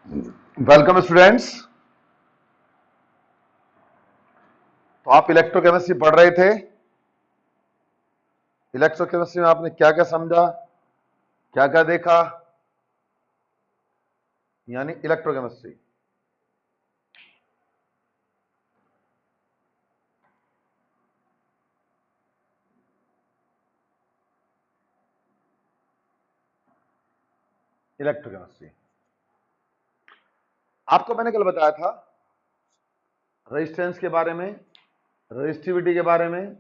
Welcome students. तो आप electrochemistry पढ़ रहे थे। इलेक्ट्रोकेमिस्ट्री में आपने क्या क्या समझा, क्या क्या देखा, यानी इलेक्ट्रोकेमिस्ट्री। इलेक्ट्रोकेमिस्ट्री आपको मैंने कल बताया था रेजिस्टेंस के बारे में, रेजिस्टिविटी के बारे में,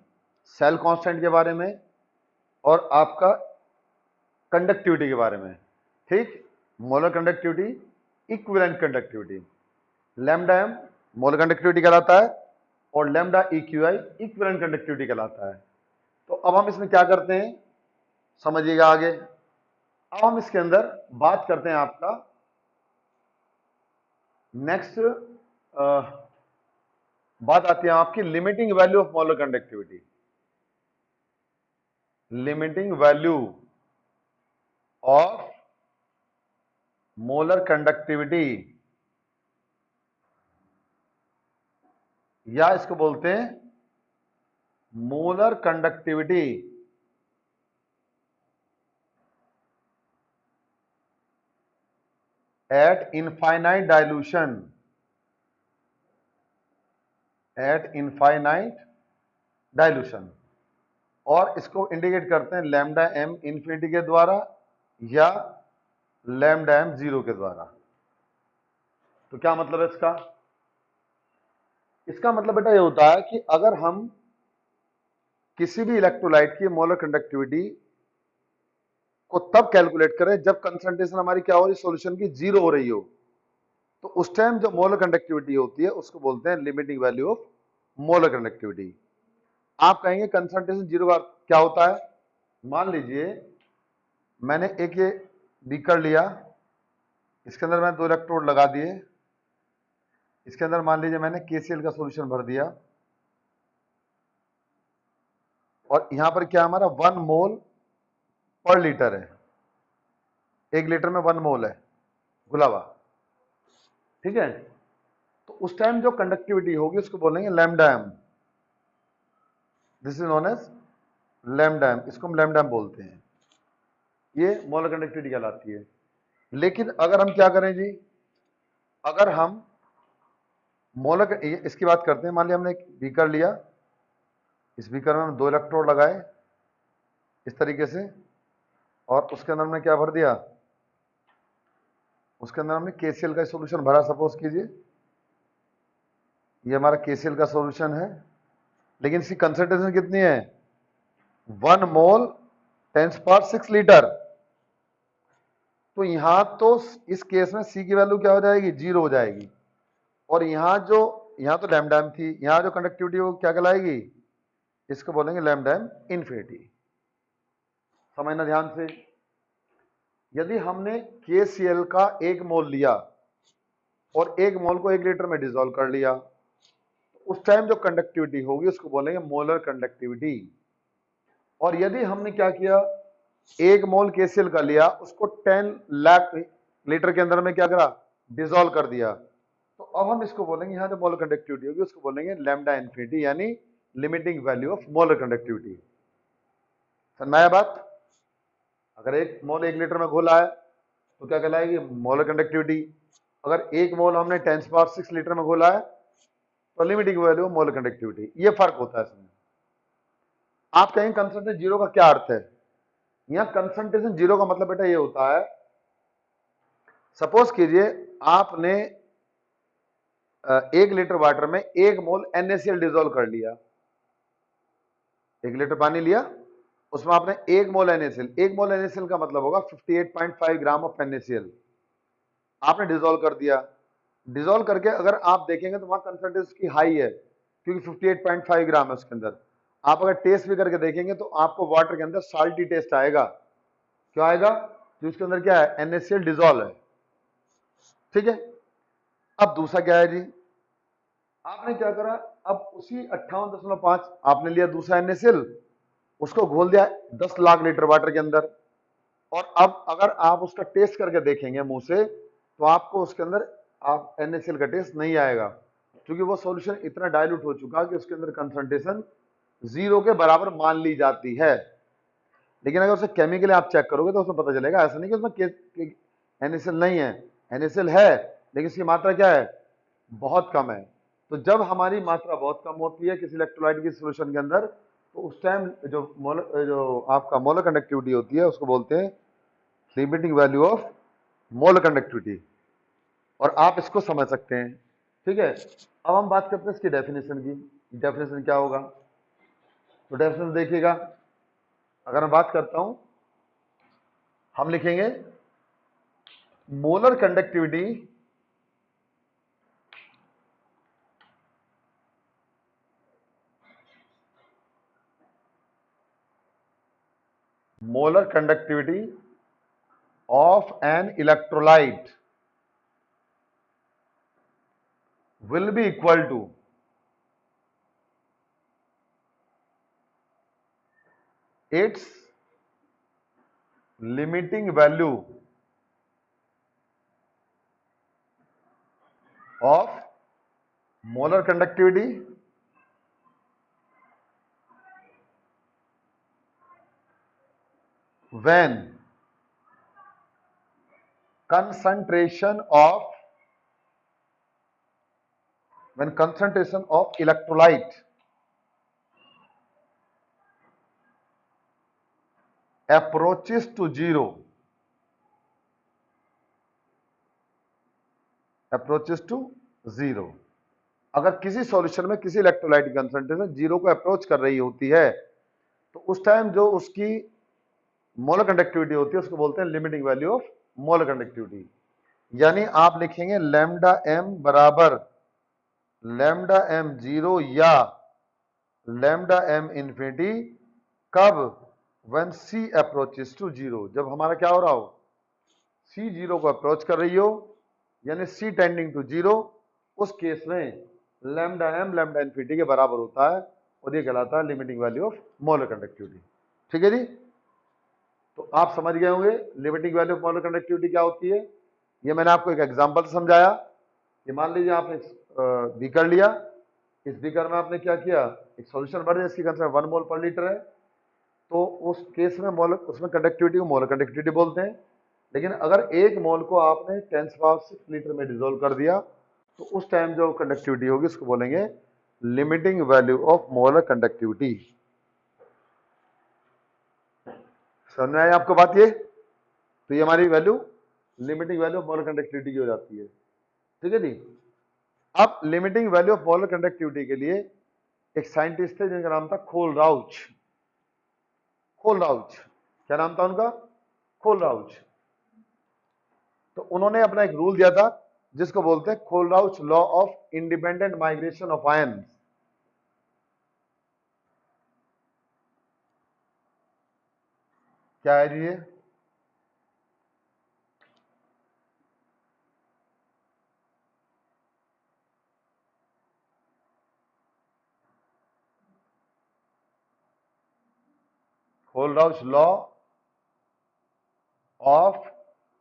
सेल कांस्टेंट के बारे में और आपका कंडक्टिविटी के बारे में। ठीक, molar conductivity, equivalent conductivity. Lambda M molar conductivity कहलाता है और लैम्डा इक्यूआई इक्विवेलेंट कंडक्टिविटी कहलाता है। तो अब हम इसमें क्या करते हैं समझिएगा आगे। अब हम इसके अंदर बात करते हैं आपका नेक्स्ट बात आती है आपकी limiting value of molar conductivity. Limiting value of molar conductivity, या इसको बोलते हैं molar conductivity eight infinite dilution, eight infinite dilution. और इसको इंडिकेट करते हैं लैम्डा एम इंफिनिटी के द्वारा या लैम्डा एम जीरो के द्वारा। तो क्या मतलब है इसका? इसका मतलब बेटा ये होता है कि अगर हम किसी भी इलेक्ट्रोलाइट की मोलर कंडक्टिविटी को तब कैलकुलेट करें जब कंसंट्रेशन हमारी क्या हो रही, सॉल्यूशन की जीरो हो रही हो, तो उस टाइम जो मोलर कंडक्टिविटी होती है उसको बोलते हैं limiting value of molar conductivity. आप कहेंगे कंसंट्रेशन जीरो का क्या होता है? मान लीजिए मैंने एक ये बीकर लिया, इसके अंदर मैंने 2 इलेक्ट्रोड लगा दिए, इसके अंदर मान लीजिए मैंने KCl का सॉल्यूशन भर दिया और यहां पर क्या हमारा 1 मोल पर लीटर है। 1 लीटर में 1 मोल है घुला हुआ। ठीक है, तो उस टाइम जो कंडक्टिविटी होगी उसको बोलेंगे lambda M. This is known as lambda M, इसको हम लैम्डा एम बोलते हैं। ये मोलर कंडक्टिविटी कहलाती है। लेकिन अगर हम क्या करें जी, अगर हम मोलर इसकी बात करते हैं, मान लिया हमने एक बीकर लिया, इस बीकर में हम 2 इलेक्ट्रोड लगाए इस तरीके से और उसके अंदर हमने क्या भर दिया, उसके अंदर हमने KCl का सॉल्यूशन भरा। सपोज कीजिए ये हमारा KCl का सॉल्यूशन है, लेकिन इसकी कंसंट्रेशन कितनी है? 1 मोल 10⁻⁶ लीटर। तो यहां तो इस केस में C की वैल्यू क्या हो जाएगी? जीरो हो जाएगी। और यहां तो लैम्डा एम थी, यहां जो कंडक्टिविटी वो क्या कहलाएगी? इसको बोलेंगे लैम्डा एम इन्फिनिटी। समझना ध्यान से। यदि हमने KCl का 1 मोल लिया और 1 मोल को 1 लीटर में डिसॉल्व कर लिया, तो उस टाइम जो कंडक्टिविटी होगी उसको बोलेंगे मोलर कंडक्टिविटी। और यदि हमने क्या किया, 1 मोल KCl का लिया, उसको 10 लाख लीटर के अंदर में क्या करा, डिसॉल्व कर दिया, तो अब हम इसको बोलेंगे, यहां जो मोलर कंडक्टिविटी होगी उसको बोलेंगे लैम्डा इन्फिनिटी, यानी limiting value of molar conductivity. समझ में आया बात? अगर 1 मोल 1 लीटर में घोला है तो क्या कहलाएगी? Molar conductivity. अगर 1 मोल हमने 10⁻⁶ लीटर में घोला है तो limiting value of molar conductivity. ये फर्क होता है इसमें। आप कहेंगे कंसंट्रेशन जीरो का क्या अर्थ है? यहां कंसंट्रेशन जीरो का मतलब बेटा ये होता है, सपोज कीजिए आपने 1 लीटर वाटर में 1 मोल NaCl डिसॉल्व कर लिया। 1 लीटर पानी लिया, उसमें आपने 1 मोल NaCl, 1 मोल NaCl का मतलब होगा 58.5 ग्राम ऑफ NaCl आपने डिसॉल्व कर दिया। डिसॉल्व करके अगर आप देखेंगे तो वहां कंसंट्रेशन की हाई है, क्योंकि 58.5 ग्राम है उसके अंदर। आप अगर टेस्ट भी करके देखेंगे तो आपको वाटर के अंदर साल्टी टेस्ट आएगा। क्यों आएगा? जो उसके अंदर क्या है, NaCl डिसॉल्व है। ठीक है, अब दूसरा क्या है जी, आपने क्या करा, अब उसी 58.5 आपने लिया दूसरा NaCl, उसको घोल दिया 10 लाख लीटर वाटर के अंदर। और अब अगर आप उसका टेस्ट करके देखेंगे मुंह से तो आपको उसके अंदर आप NaCl का टेस्ट नहीं आएगा, क्योंकि वो सॉल्यूशन इतना डाइल्यूट हो चुका कि उसके अंदर कंसंट्रेशन 0 के बराबर मान ली जाती है। लेकिन अगर उसे केमिकली आप चेक करोगे तो उसमें पता चलेगा, ऐसा नहीं कि उसमें NaCl नहीं है, NaCl है, लेकिन इसकी मात्रा क्या है, बहुत कम है। तो जब हमारी मात्रा बहुत कम होती है किसी इलेक्ट्रोलाइट की सॉल्यूशन के अंदर, तो उस टाइम जो आपका मोलर कंडक्टिविटी होती है उसको बोलते हैं limiting value of molar conductivity. और आप इसको समझ सकते हैं, ठीक है। अब हम बात करते हैं इसकी डेफिनेशन की। डेफिनेशन क्या होगा, तो डेफिनेशन देखिएगा, अगर मैं बात करता हूं, हम लिखेंगे molar conductivity molar conductivity of an electrolyte will be equal to its limiting value of molar conductivity when concentration of electrolyte approaches to zero, अगर किसी सॉल्यूशन में किसी इलेक्ट्रोलाइट की कंसंट्रेशन 0 को अप्रोच कर रही होती है, तो उस टाइम जो उसकी मोलर कंडक्टिविटी होती है उसको बोलते हैं limiting value of molar conductivity. यानी आप लिखेंगे लैम्डा एम बराबर लैम्डा एम 0 या लैम्डा एम इंफिनिटी, कब, व्हेन सी अप्रोचेस टू 0, जब हमारा क्या हो रहा हो, सी 0 को अप्रोच कर रही हो, यानी सी टेंडिंग टू 0, उस केस में लैम्डा एम लैम्डा इंफिनिटी के बराबर होता है, और ये कहलाता है limiting value of molar conductivity. ठीक है जी, तो आप समझ गए होंगे limiting value of molar conductivity क्या होती है। ये मैंने आपको एक एग्जांपल से समझाया। ये मान लीजिए आपने बीकर लिया, इस बीकर में आपने क्या किया, एक सॉल्यूशन भर दिया, इसकी कंसंट्रेशन 1 मोल पर लीटर है, तो उस केस में मोलर, उसमें कंडक्टिविटी को मोलर कंडक्टिविटी बोलते हैं। लेकिन अगर 1 मोल को आपने 10⁶ लीटर में डिसोल्व कर दिया, तो उस टाइम जो कंडक्टिविटी होगी उसको बोलेंगे limiting value of molar conductivity. समझ में आई आपको बात ये, तो ये हमारी value limiting value of molar conductivity की हो जाती है। ठीक है जी। अब limiting value of molar conductivity के लिए एक साइंटिस्ट थे जिनका नाम था खोलराउच। खोलराउच, क्या नाम था उनका, खोलराउच। तो उन्होंने अपना एक रूल दिया था जिसको बोलते हैं Kohlrausch law of independent migration of ion. क्या है जी ये, Kohlrausch law of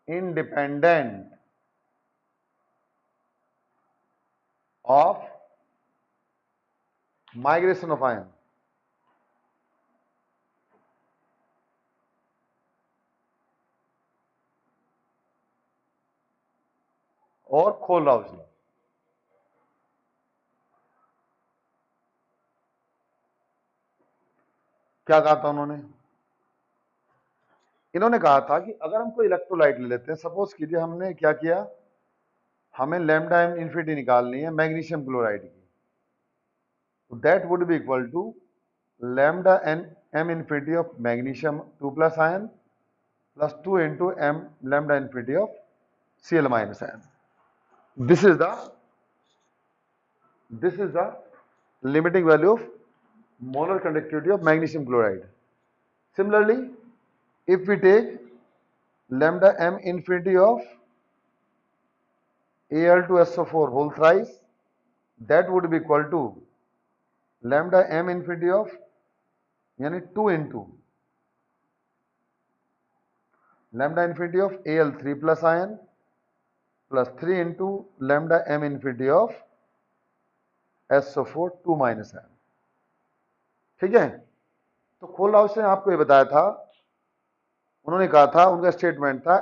independent of migration of ion. और खोलराउच लॉ, क्या कहा था उन्होंने, इन्होंने कहा था कि अगर हम कोई इलेक्ट्रोलाइट ले लेते हैं, सपोज कीजिए हमने क्या किया, हमें लैम्डा एम इंफिनिटी निकालनी है मैग्नीशियम क्लोराइड की, तो that would be equal to lambda N M infinity of magnesium 2+ ion plus 2 into M lambda infinity of Cl minus ion. This is the limiting value of molar conductivity of magnesium chloride. Similarly, if we take lambda m infinity of Al2SO4 whole thrice, that would be equal to lambda m infinity of यानी 2 into lambda infinity of Al3+ ion plus 3 into lambda M infinity of SO4 2 minus M. ठीक है, तो कोलराउच ने आपको ये बताया था, उन्होंने कहा था, उनका स्टेटमेंट था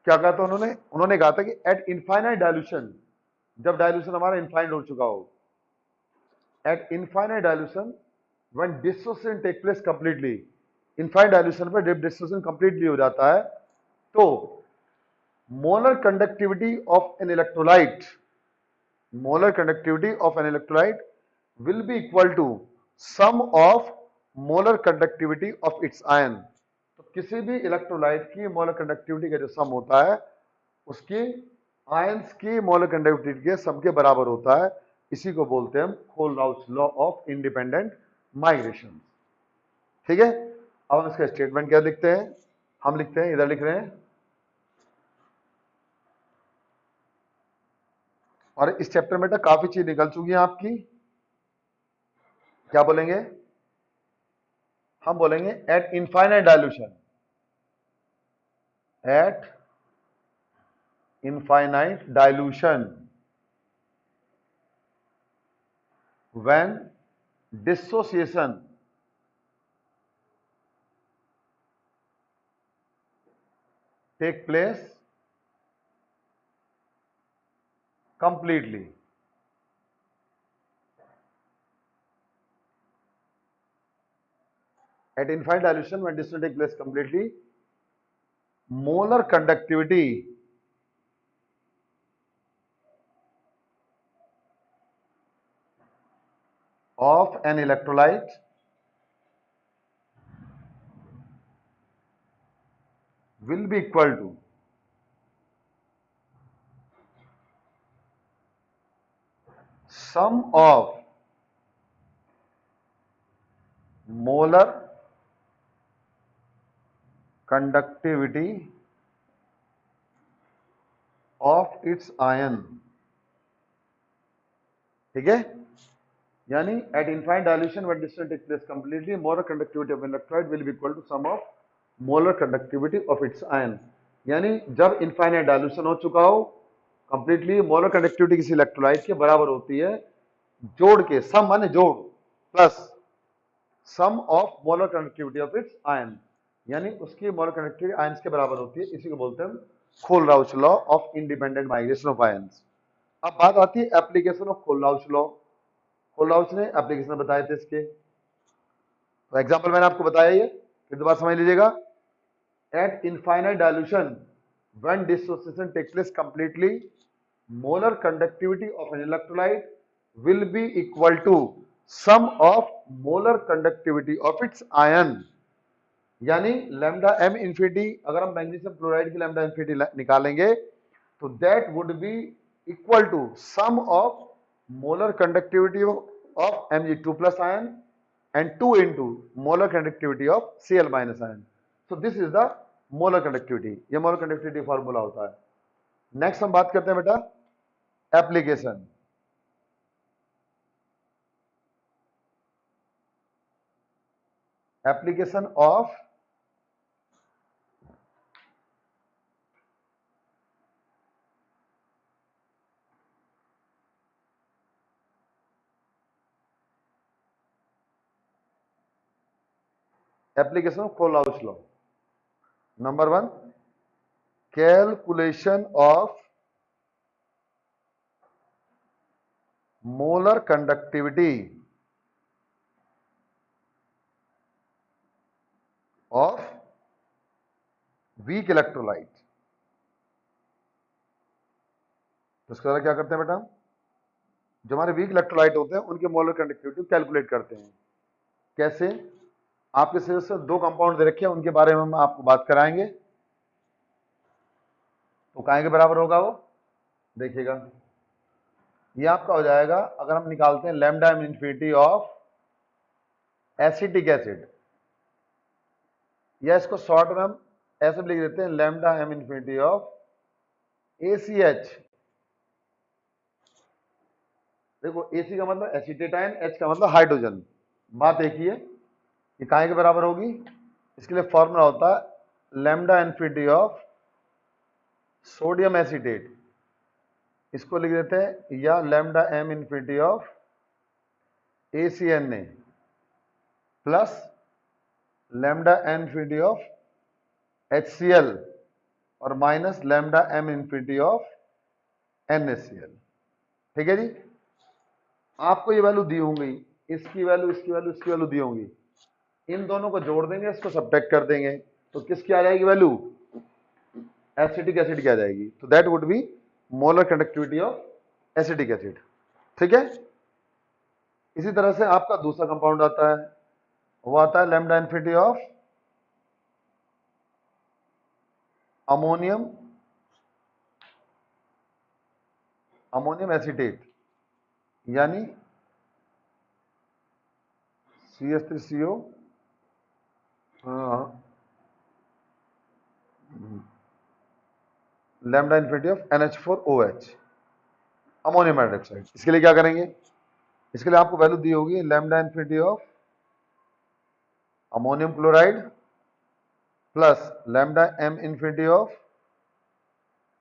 क्या कहा था उन्होंने कहा था कि एट इनफाइनाइट डायल्यूशन, जब डायल्यूशन हमारा इनफाइनाइट हो चुका हो, at infinite dilution when dissociation take place completely, infinite dilution पर जब डिसोसिएशन कंप्लीटली हो जाता है तो molar conductivity of an electrolyte, molar conductivity of an electrolyte will be equal to sum of molar conductivity of its ion। तो किसी भी electrolyte की मोलर कंडक्टिविटी का जो सम होता है उसकी आयंस की मोलर कंडक्टिविटी के सम के बराबर होता है। इसी को बोलते हैं हम कोलराउच लॉ ऑफ इंडिपेंडेंट माइग्रेशन। ठीक है, अब हम इसका स्टेटमेंट क्या लिखते हैं, हम लिखते हैं, इधर लिख रहे हैं, और इस चैप्टर में तो काफी चीज निकल चुकी है आपकी। क्या बोलेंगे, हम बोलेंगे eight infinite dilution, eight infinite dilution when dissociation take place completely, at infinite dilution when dissociation take place completely, molar conductivity of an electrolyte will be equal to sum of molar conductivity of its ion। ठीक है, यानी at infinite dilution when dissociation takes place completely, molar conductivity of an electrolyte will be equal to sum of molar conductivity of its ion। यानी जब infinite dilution हो चुका हो completely, molar conductivity किसी electrolyte के बराबर होती है, जोड़ के, सम माने जोड़, plus sum of molar conductivity of its ion, यानी उसकी मोलर कंडक्टिविटी आयंस के बराबर होती है। इसी को बोलते हैं Kohlrausch law of independent migration of ions. अब बात आती है application of Kohlrausch law. Kohlrausch ने एप्लीकेशन बताए थे इसके, तो एग्जांपल मैंने आपको बताया, ये फिर दोबारा समझ लीजिएगा। At infinite dilution when dissociation take place completely, molar conductivity of an electrolyte will be equal to sum of molar conductivity of its ion। यानी लैम्डा एम इन्फिनिटी, अगर हम मैग्नीशियम क्लोराइड की लैम्डा इन्फिनिटी निकालेंगे तो that would be equal to sum of molar conductivity of Mg2 plus ion and 2 into molar conductivity of Cl minus ion. So this is the molar conductivity, ये molar conductivity formula होता है। Next हम बात करते हैं बेटा application. Application of application of Kohlrausch law. Number 1, calculation of molar conductivity of weak electrolyte. तो इसके द्वारा क्या करते हैं बेटा, जो हमारे वीक इलेक्ट्रोलाइट होते हैं उनके मोलर कंडक्टिविटी कैलकुलेट करते हैं। कैसे, आपके सिलेबस से 2 कंपाउंड दे रखे हैं, उनके बारे में हम आपको बात कराएंगे। तो काहे के बराबर होगा वो, देखिएगा, ये आपका हो जाएगा, अगर हम निकालते हैं lambda M infinity of acetic acid, या इसको शॉर्ट में हम ऐसे लिख देते हैं lambda M infinity of ACH। देखो AC का मतलब एसिटेटाइन, H का मतलब हाइड्रोजन, बात एक ही है। ये काहे के बराबर होगी? इसके लिए फॉर्मूला होता है lambda infinity of sodium acetate, इसको लिख देते हैं, या lambda M infinity of ACNA plus lambda N infinity of HCl और minus lambda M infinity of NaCl। ठीक है जी, आपको ये वैल्यू दी होंगी, इसकी वैल्यू, इसकी वैल्यू, इसकी वैल्यू दी होंगी, इन दोनों को जोड़ देंगे, इसको सब्ट्रैक्ट कर देंगे, तो किसकी आ जाएगी वैल्यू? एसिटिक एसिड की आ जाएगी। तो that would B molar conductivity of acetic acid. ठीक है, इसी तरह से आपका दूसरा कंपाउंड आता है, वो आता है lambda infinity of ammonium acetate, यानी CH3CO lambda infinity of NH4OH ammonium hydroxide. इसके लिए क्या करेंगे? इसके लिए आपको वैल्यू दी होगी lambda infinity of ammonium chloride plus lambda M infinity of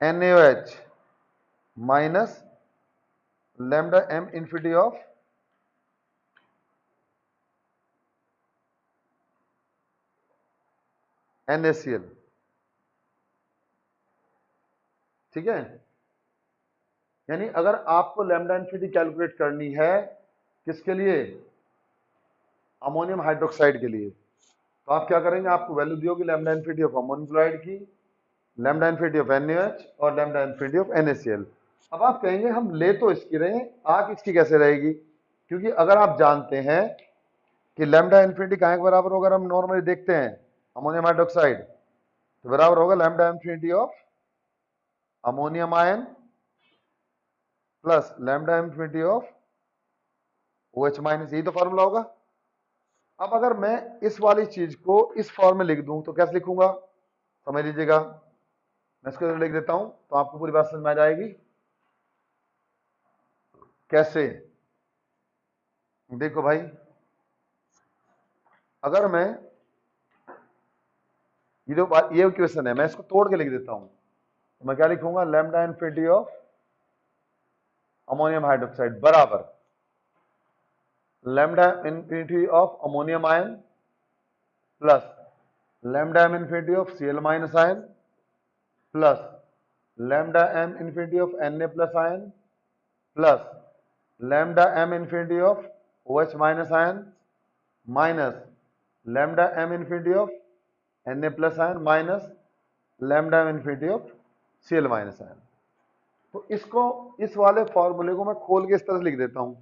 NaOH minus lambda M infinity of NaCl। ठीक है, यानी अगर आपको लैम्डा इन्फिनिटी कैलकुलेट करनी है किसके लिए? अमोनियम हाइड्रोक्साइड के लिए, तो आप क्या करेंगे? आपको वैल्यू दी होगी lambda infinity of ammonium chloride की, लैम्डा इन्फिनिटी ऑफ NaOH और लैम्डा इन्फिनिटी ऑफ NaCl। अब आप कहेंगे हम ले तो इसकी रहे हैं, आग इसकी कैसे रहेगी? क्योंकि अगर आप जानते हैं कि लैम्डा इन्फिनिटी कहाँ के बराबर होगा, हम नॉर्मली देखते हैं अमोनियम हाइड्रोक्साइड, तो बराबर होगा lambda infinity of ammonium ion plus lambda infinity of OH minus, यही तो फॉर्मूला होगा। अब अगर मैं इस वाली चीज को इस फॉर्म में लिख दूं तो कैसे लिखूंगा, समझ लीजिएगा। मैं इसको लिख देता हूं तो आपको पूरी बात समझ में आ जाएगी। कैसे? देखो भाई, अगर मैं ये क्वेश्चन है, मैं इसको तोड़ के लिख देता हूं, तो मैं क्या लिखूंगा? Lambda infinity of ammonium hydroxide बराबर lambda infinity of ammonium ion plus lambda M infinity of Cl minus ion plus lambda M infinity of Na plus ion plus lambda M infinity of OH minus ion minus lambda M infinity of Na plus ion minus lambda M infinity of Cl minus ion. तो इसको, इस वाले फॉर्मूले को मैं खोल के इस तरह से लिख देता हूं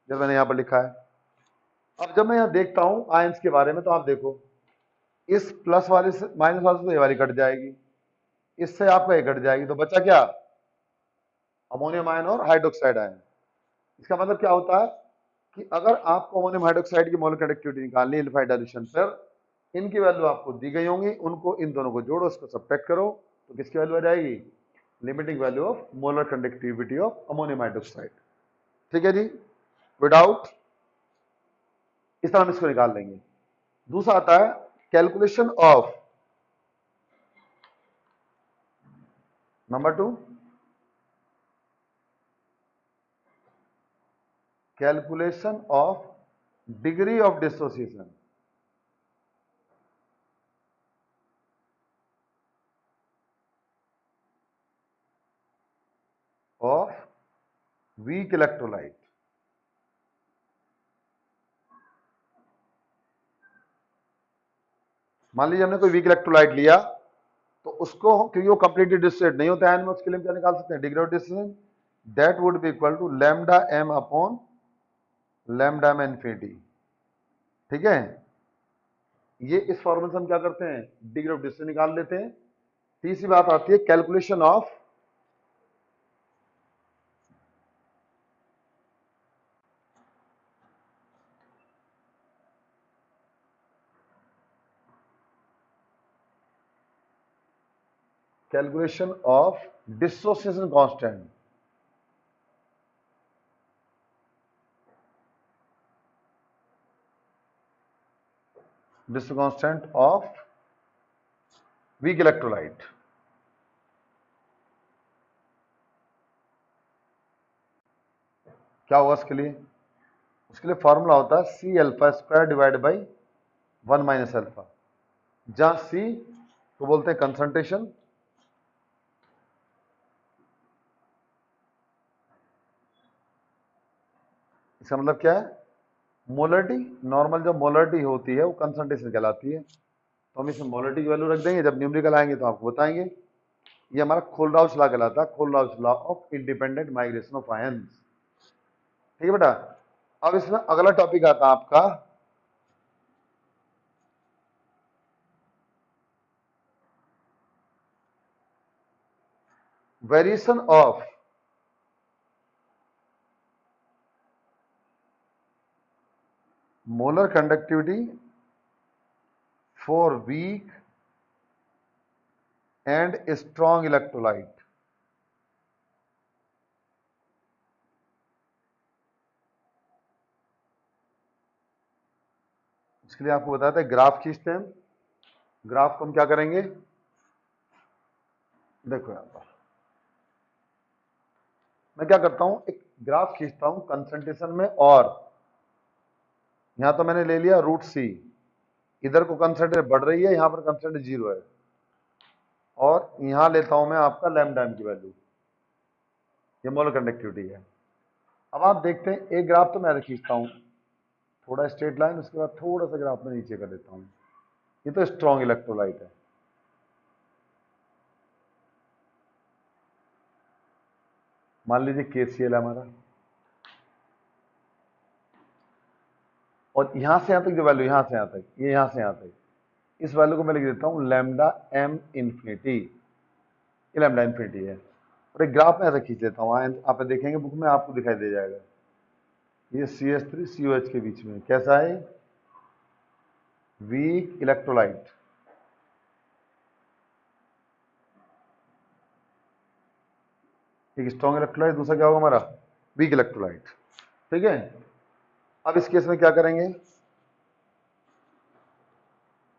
जब मैंने यहां पर लिखा है। अब जब मैं यहां देखता हूं आयंस के बारे में, तो आप देखो इस प्लस वाले से माइनस वाले से तो ये वाली कट जाएगी, इससे आपका ये कट जाएगी, तो बचा क्या? अमोनियम आयन और हाइड्रोक्साइड आयन। इसका मतलब क्या होता है कि अगर आपको अमोनियम हाइड्रोक्साइड की मोलर कंडक्टिविटी निकालनी है लिक्विड डाइल्यूशन पर, इनकी वैल्यू आपको दी गई होंगी, उनको इन दोनों को जोड़ो, उसको सब्ट्रैक्ट करो, तो किसकी वैल्यू आ जाएगी? Limiting value of molar conductivity of ammonium hydroxide. ठीक है जी, विदाउट, इस तरह हम इसको निकाल लेंगे। दूसरा आता है calculation of, number 2, calculation of degree of dissociation of weak electrolyte. मान लीजिए हमने कोई वीक इलेक्ट्रोलाइट लिया, तो उसको, क्योंकि वो कंप्लीटली डिसोसिएट नहीं होता है, उसके लिए हम क्या निकाल सकते हैं? Degree of dissociation, that would be equal to lambda M upon lambda M infinity. ठीक है, ये इस फॉर्मूले से हम क्या करते हैं? डिग्री ऑफ डिसोसिएशन निकाल लेते हैं। तीसरी बात आती है calculation of dissociation constant. Viscous constant of weak electrolyte. क्या होगा उसके लिए? उसके लिए फॉर्मूला होता है C alpha square divide by 1 minus alpha, जहां सी को बोलते हैं कंसंट्रेशन, इसका मतलब क्या है? मोलरिटी। नॉर्मल जो मोलरिटी होती है वो कंसंट्रेशन कहलाती है। तो हम इसमें मोलरिटी की वैल्यू रख देंगे, जब न्यूमेरिकल आएंगे तो आपको बताएंगे। ये हमारा खोलराउच लॉ कहलाता है, Kohlrausch law of independent migration of ions. ठीक है बेटा। अब इसमें अगला टॉपिक आता है आपका variation of molar conductivity for weak and strong electrolyte. इसके लिए आपको बताते हैं ग्राफ खींचते हैं। ग्राफ को हम क्या करेंगे, देखो यहां पर मैं क्या करता हूं, एक ग्राफ खींचता हूं कंसंट्रेशन में, और यहां तो मैंने ले लिया रूट सी, इधर को कंसंट्रेशन बढ़ रही है, यहां पर कंसंट्रेशन 0 है, और यहां लेता हूं मैं आपका लैम्डा एम की वैल्यू, ये मोलर कंडक्टिविटी है। अब आप देखते हैं एक ग्राफ तो मैं ऐसे खींचता हूं, थोड़ा स्ट्रेट लाइन, उसके बाद थोड़ा सा ग्राफ में नीचे कर देता हूं। ये तो स्ट्रॉन्ग इलेक्ट्रोलाइट है। मान लीजिए KCl है हमारा, और यहां से यहां तक जो वैल्यू, यहां से यहां तक, ये यहां से यहां तक, इस वैल्यू को मैं लिख देता हूं लैम्डा एम इन्फिनिटी। ये लैम्डा इन्फिनिटी है, और एक ग्राफ में ऐसा खींच लेता हूं, आप देखेंगे बुक में, आपको दिखाई दे जाएगा। ये CH3 COH के बीच में कैसा है, वीक इलेक्ट्रोलाइट। एक स्ट्रॉन्ग इलेक्ट्रोलाइट, दूसरा क्या होगा हमारा वीक इलेक्ट्रोलाइट। ठीक है। अब इस केस में क्या करेंगे,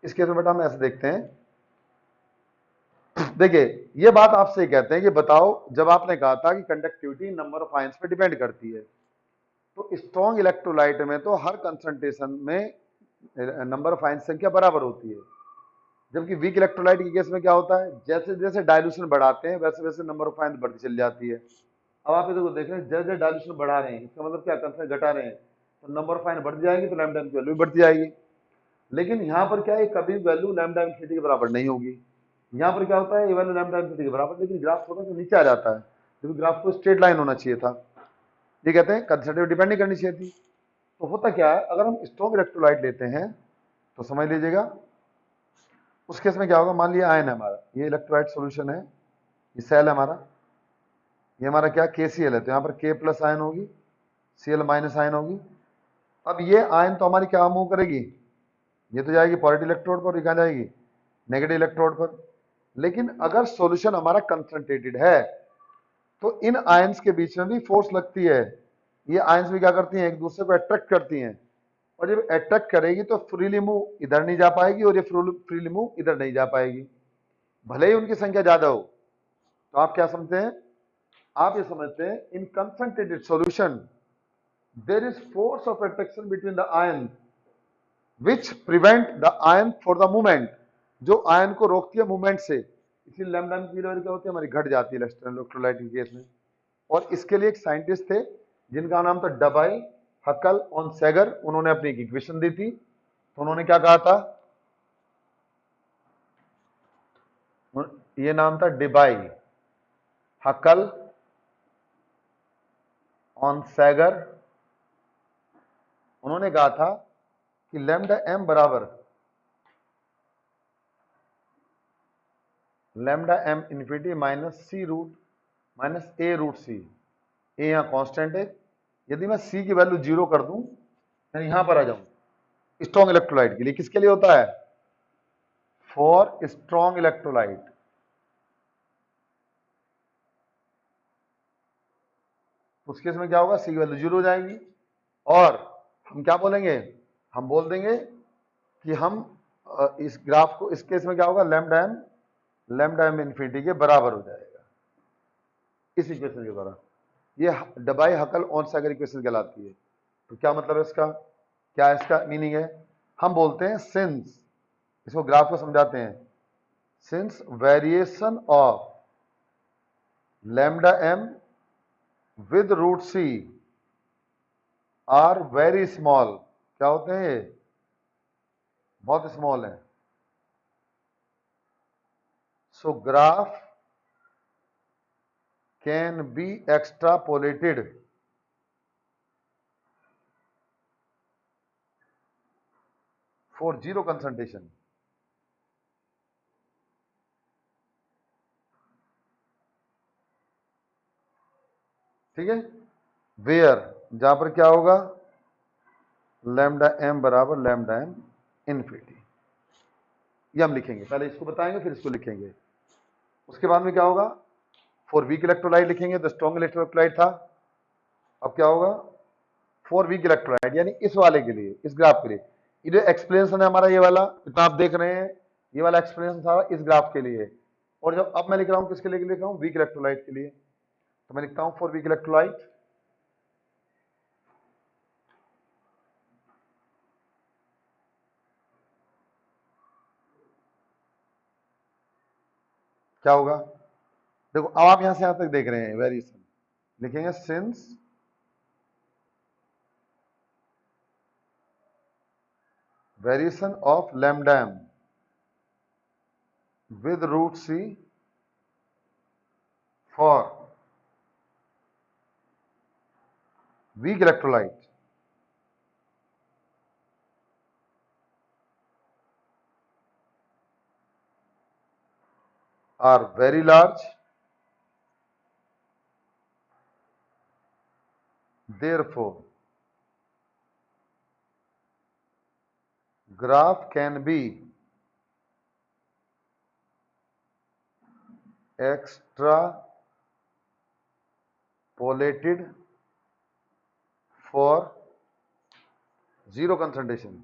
इस केस में बेटा हम ऐसे देखते हैं, देखिए ये बात आपसे कहते हैं कि बताओ, जब आपने कहा था कि कंडक्टिविटी नंबर ऑफ आयंस पे डिपेंड करती है, तो स्ट्रॉन्ग इलेक्ट्रोलाइट में तो हर कंसंट्रेशन में नंबर ऑफ आयंस संख्या बराबर होती है, जबकि वीक इलेक्ट्रोलाइट के केस में क्या होता है, जैसे जैसे डाइल्यूशन बढ़ाते हैं वैसे वैसे नंबर ऑफ आयंस बढ़ती चली जाती है। अब आप इधर को देख रहे हैं, जैसे डाइल्यूशन बढ़ा रहे हैं, इसका मतलब क्या, कंसंट्रेशन घटा रहे हैं, तो नंबर ऑफ आयंस बढ़ती जाएगी, तो लैम्डा की वैल्यू भी बढ़ती जाएगी। लेकिन यहाँ पर क्या है, कभी वैल्यू लैम्डा इन्फिनिटी के बराबर नहीं होगी। यहाँ पर क्या होता है, ये वैल्यू लैम्डा इन्फिनिटी के बराबर, लेकिन ग्राफ थोड़ा सा नीचे आ जाता है, क्योंकि ग्राफ को स्ट्रेट लाइन होना चाहिए था। ये कहते हैं कंसंट्रेटिव डिपेंड नहीं करनी चाहिए थी। तो होता क्या है, अगर हम स्ट्रॉन्ग इलेक्ट्रोलाइट लेते हैं तो समझ लीजिएगा, उस केस में क्या होगा, मान लिया आयन है हमारा, ये इलेक्ट्रोलाइट सॉल्यूशन है, ये सेल है हमारा, ये हमारा क्या KCl है, तो यहाँ पर K प्लस आयन होगी, Cl माइनस आयन होगी। अब ये आयन तो हमारी क्या मूव करेगी, ये तो जाएगी पॉजिटिव इलेक्ट्रोड पर, ये कहाँ जाएगी, नेगेटिव इलेक्ट्रोड पर। लेकिन अगर सॉल्यूशन हमारा कंसंट्रेटेड है तो इन आयंस के बीच में भी फोर्स लगती है, ये आयंस भी क्या करती हैं, एक दूसरे को अट्रैक्ट करती हैं, और जब अट्रैक्ट करेगी तो फ्रीली मूव इधर नहीं जा पाएगी, और ये फ्रीली मूव इधर नहीं जा पाएगी, भले ही उनकी संख्या ज्यादा हो। तो आप क्या समझते हैं, आप ये समझते हैं in concentrated solution there is force of attraction between the ion which prevent the ion for the movement, जो आयन को रोकती है मूवमेंट से, इसलिए लैम्डा की वैल्यू क्या होती है, हमारी घट जाती है इलेक्ट्रोलाइट के केस में। और इसके लिए एक साइंटिस्ट थे जिनका नाम था डबाई हकल ऑन सेगर, उन्होंने अपनी एक इक्वेशन दी थी। तो उन्होंने क्या कहा था, ये नाम था डिबाई हकल ऑन सेगर। उन्होंने कहा था कि लैम्डा एम बराबर लैम्डा एम इन्फिनिटी माइनस सी रूट माइनस ए रूट सी, ए यहां कांस्टेंट है, यदि मैं सी की वैल्यू 0 कर दूं, मैं यहां पर आ जाऊं स्ट्रॉन्ग इलेक्ट्रोलाइट के लिए, किसके लिए होता है, फॉर स्ट्रॉन्ग इलेक्ट्रोलाइट। उस केस में क्या होगा, सी की वैल्यू 0 हो जाएगी, और हम क्या बोलेंगे, हम बोल देंगे कि हम इस ग्राफ को इस केस में क्या होगा, लैम्डा एम इन्फिनिटी के बराबर हो जाएगा इस इक्वेशन के द्वारा। ये डबाई हकल ऑन सागर इक्वेशन कहलाती है। तो क्या मतलब है इसका, क्या इसका मीनिंग है, हम बोलते हैं सिंस, इसको ग्राफ को समझाते हैं, since variation of lambda M with root C are very small, क्या होते हैं ये, बहुत स्मॉल है। So graph can be extrapolated for zero concentration. ठीक है, वेयर, जहां पर क्या होगा, लैम्डा एम बराबर लैम्डा एम इन्फिनिटी। ये हम लिखेंगे, पहले इसको बताएंगे फिर इसको लिखेंगे। उसके बाद में क्या होगा, फॉर वीक इलेक्ट्रोलाइट लिखेंगे, तो स्ट्रॉन्ग इलेक्ट्रोलाइट था, अब क्या होगा, फॉर वीक इलेक्ट्रोलाइट, यानी इस वाले के लिए, इस ग्राफ के लिए। ये जो एक्सप्लेनेशन है हमारा, ये वाला जितना आप देख रहे हैं, ये वाला एक्सप्लेनेशन सारा इस ग्राफ के लिए। और जब अब मैं लिख रहा हूं किसके लिए लिख रहा हूं, वीक इलेक्ट्रोलाइट के लिए, तो मैं लिखता हूं फॉर वीक इलेक्ट्रोलाइट क्या होगा, देखो अब आप यहां से यहां तक देख रहे हैं, वेरिएशन लिखेंगे, since variation of lambda M with root c for weak electrolyte are very large, therefore graph can be extrapolated for zero concentration.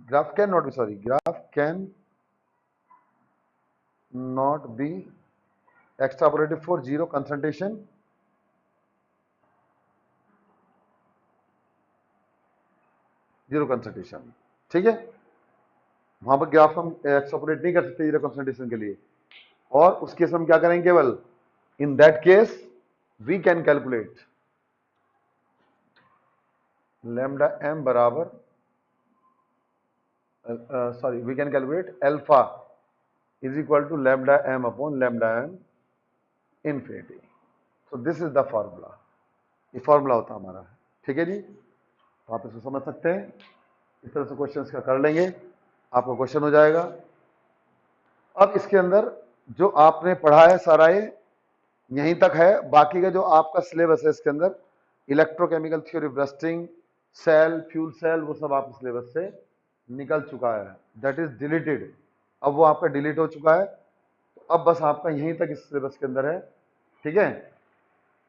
Graph cannot be, sorry, graph can not be extrapolated for zero concentration ठीक है, वहां पर graph हम extrapolate नहीं कर सकते zero concentration के लिए, और उस केस हम क्या करेंगे, केवल in that case we can calculate lambda M बराबर sorry we can calculate alpha is equal to lambda M upon lambda M infinity. So this is the formula, ये फॉर्मूला होता हमारा, ठीक है जी। तो आप इसको समझ सकते हैं, इस तरह से क्वेश्चन का कर लेंगे, आपका क्वेश्चन हो जाएगा। अब इसके अंदर जो आपने पढ़ा है सारा ये यहीं तक है, बाकी का जो आपका सिलेबस है इसके अंदर इलेक्ट्रोकेमिकल थ्योरी, ब्रस्टिंग, सेल, फ्यूल सेल, वो सब आप सिलेबस से निकल चुका है, दैट इज डिलीटेड, अब वो आपका डिलीट हो चुका है। तो अब बस आपका यहीं तक इस सिलेबस के अंदर है, ठीक है।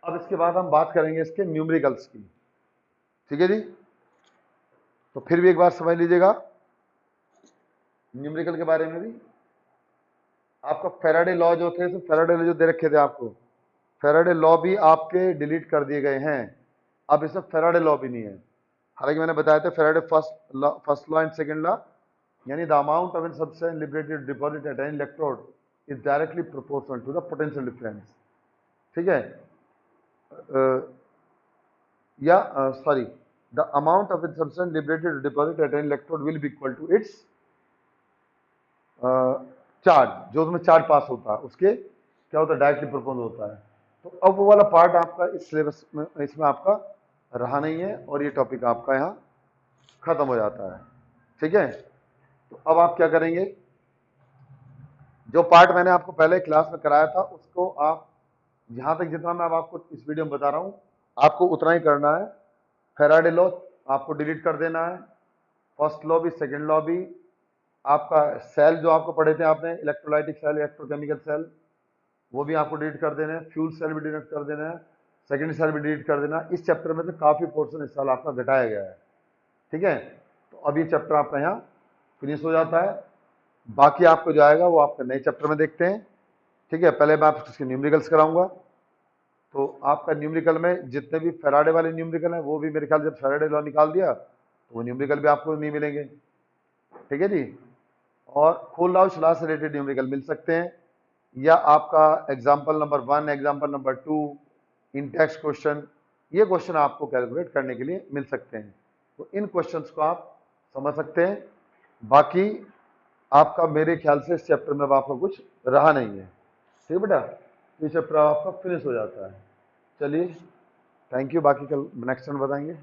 अब इसके बाद हम बात करेंगे इसके न्यूमेरिकल्स की, ठीक है जी। तो फिर भी एक बार समझ लीजिएगा न्यूमेरिकल के बारे में भी, आपका फेराडे लॉ जो थे, तो फेराडे लॉ जो दे रखे थे आपको, फेराडे लॉ भी आपके डिलीट कर दिए गए हैं, अब इसमें फेराडे लॉ भी नहीं है। हालांकि मैंने बताया था Faraday first law and second law, यानी the amount of an substance liberated deposit at an electrode is directly proportional to the potential difference, ठीक है, या sorry the amount of an substance liberated deposit at an electrode will be equal to its charge, जो उसमें charge पास होता है उसके क्या होता है, डायरेक्टली प्रोपोर्शनल होता है। तो अब वो वाला पार्ट आपका इस सिलेबस में, इसमें आपका रहा नहीं है, और ये टॉपिक आपका यहाँ खत्म हो जाता है, ठीक है। तो अब आप क्या करेंगे, जो पार्ट मैंने आपको पहले क्लास में कराया था उसको आप यहां तक जितना मैं अब आपको इस वीडियो में बता रहा हूं आपको उतना ही करना है। फेराडे लॉ आपको डिलीट कर देना है, फर्स्ट लॉ भी, सेकंड लॉ भी, आपका सेल जो आपको पढ़े थे आपने, इलेक्ट्रोलाइटिक सेल, इलेक्ट्रोकेमिकल सेल, वो भी आपको डिलीट कर देना है, फ्यूल सेल भी डिलीट कर देना है, सेकेंड सेल भी डिलीट कर देना। इस चैप्टर में से काफी पोर्शन इस साल आपका घटाया गया है, ठीक है, तो अब ये चैप्टर आपका यहाँ फिनिश हो जाता है। बाकी आपको जो आएगा वो आपका नए चैप्टर में देखते हैं। ठीक है, पहले मैं आपको इसके न्यूमेरिकल्स कराऊंगा। तो आपका न्यूमेरिकल में जितने भी फैराडे वाले न्यूमेरिकल हैं वो भी मेरे ख्याल, जब फैराडे लॉ निकाल दिया तो वो न्यूमेरिकल भी आपको नहीं मिलेंगे। ठीक है जी, और कोलराउश लॉ से रिलेटेड न्यूमेरिकल मिल सकते हैं, या आपका एग्जाम्पल नंबर 1, एग्जाम्पल नंबर 2, इन टेक्स्ट क्वेश्चन, ये क्वेश्चन आपको कैलकुलेट करने के लिए मिल सकते हैं। तो इन क्वेश्चंस को आप समझ सकते हैं। बाकी आपका मेरे ख्याल से इस चैप्टर में अब आपका कुछ रहा नहीं है। ठीक है बेटा, ये चैप्टर आपका फिनिश हो जाता है। चलिए, थैंक यू। बाकी कल नेक्स्ट टाइम बताएंगे।